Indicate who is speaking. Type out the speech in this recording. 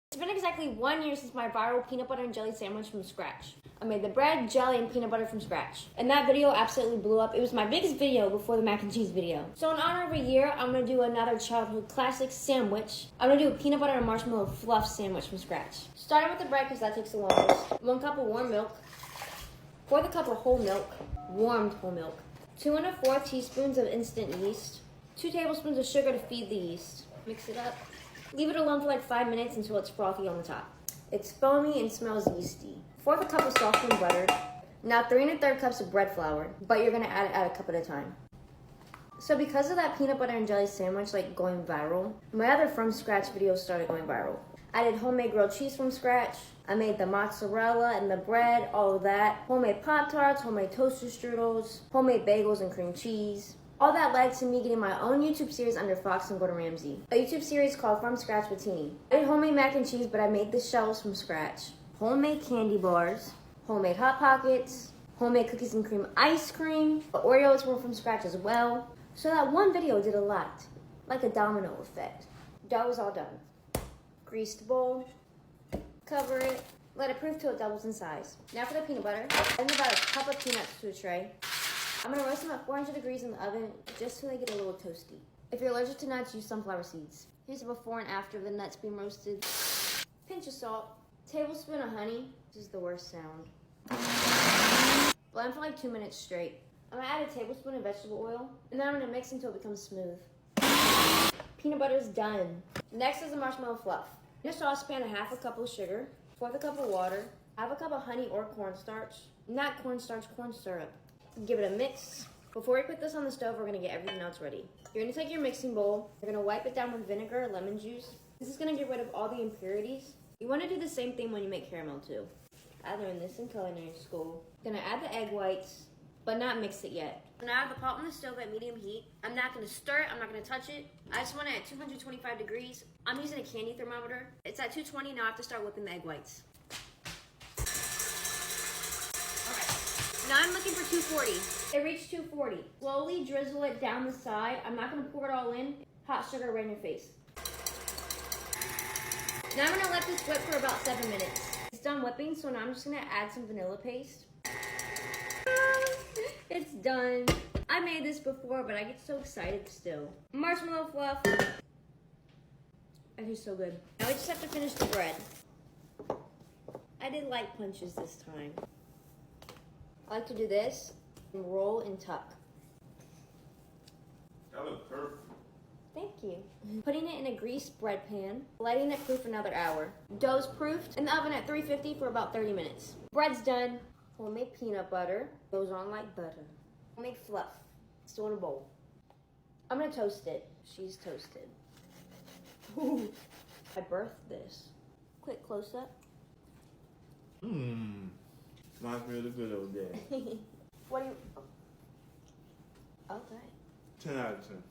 Speaker 1: It's been exactly 1 year since my viral peanut butter and jelly sandwich from scratch. I made the bread, jelly, and peanut butter from scratch. And that video absolutely blew up. It was my biggest video before the mac and cheese video. So in honor of a year, I'm gonna do another childhood classic sandwich. I'm gonna do a peanut butter and marshmallow fluff sandwich from scratch. Starting with the bread, because that takes the longest. 1 cup of warm milk. 1/4 cup of whole milk, warmed whole milk. 2 1/4 teaspoons of instant yeast. 2 tablespoons of sugar to feed the yeast. Mix it up. Leave it alone for like 5 minutes until it's frothy on the top. It's foamy and smells yeasty. 1/4 cup of softened butter. Now 3 1/3 cups of bread flour, but you're gonna add it at a cup at a time. So because of that peanut butter and jelly sandwich like going viral, my other from scratch videos started going viral. I did homemade grilled cheese from scratch. I made the mozzarella and the bread, all of that. Homemade Pop-Tarts, homemade toaster strudels, homemade bagels and cream cheese. All that led to me getting my own YouTube series under Fox and Gordon Ramsay. A YouTube series called From Scratch with Teenie. I did homemade mac and cheese, but I made the shells from scratch. Homemade candy bars, homemade Hot Pockets, homemade cookies and cream ice cream. The Oreos were from scratch as well. So that one video did a lot, like a domino effect. Dough is all done. Greased bowl, cover it, let it proof till it doubles in size. Now for the peanut butter, add about a cup of peanuts to a tray. I'm gonna roast them at 400 degrees in the oven just so they get a little toasty. If you're allergic to nuts, use sunflower seeds. Here's the before and after of the nuts being roasted. Pinch of salt, tablespoon of honey. This is the worst sound. Blend for like 2 minutes straight. I'm gonna add a tablespoon of vegetable oil, and then I'm gonna mix until it becomes smooth. Peanut butter is done. Next is the marshmallow fluff. In a saucepan, 1/2 cup of sugar, 1/4 cup of water, 1/2 cup of honey or cornstarch, not cornstarch, corn syrup. Give it a mix. Before we put this on the stove, we're gonna get everything else ready. You're gonna take your mixing bowl, you're gonna wipe it down with vinegar or lemon juice. This is gonna get rid of all the impurities. You wanna do the same thing when you make caramel too. I learned this in culinary school. Gonna add the egg whites, but not mix it yet. Now I have the pot on the stove at medium heat. I'm not gonna stir it, I'm not gonna touch it. I just want it at 225 degrees. I'm using a candy thermometer. It's at 220, now I have to start whipping the egg whites. Now I'm looking for 240. It reached 240. Slowly drizzle it down the side. I'm not gonna pour it all in. Hot sugar right in your face. Now I'm gonna let this whip for about 7 minutes. It's done whipping, so now I'm just gonna add some vanilla paste. It's done. I made this before, but I get so excited still. Marshmallow fluff. That is so good. Now we just have to finish the bread. I did light punches this time. I like to do this, and roll and tuck.
Speaker 2: That looks perfect.
Speaker 1: Thank you. Putting it in a greased bread pan, letting it proof another hour. Dough's proofed in the oven at 350 for about 30 minutes. Bread's done. Homemade peanut butter goes on like butter. Homemade fluff, still in a bowl. I'm gonna toast it. She's toasted. Ooh, I birthed this. Quick close up.
Speaker 2: Reminds me of the good old days.
Speaker 1: What do you? Okay.
Speaker 2: 10 out of 10.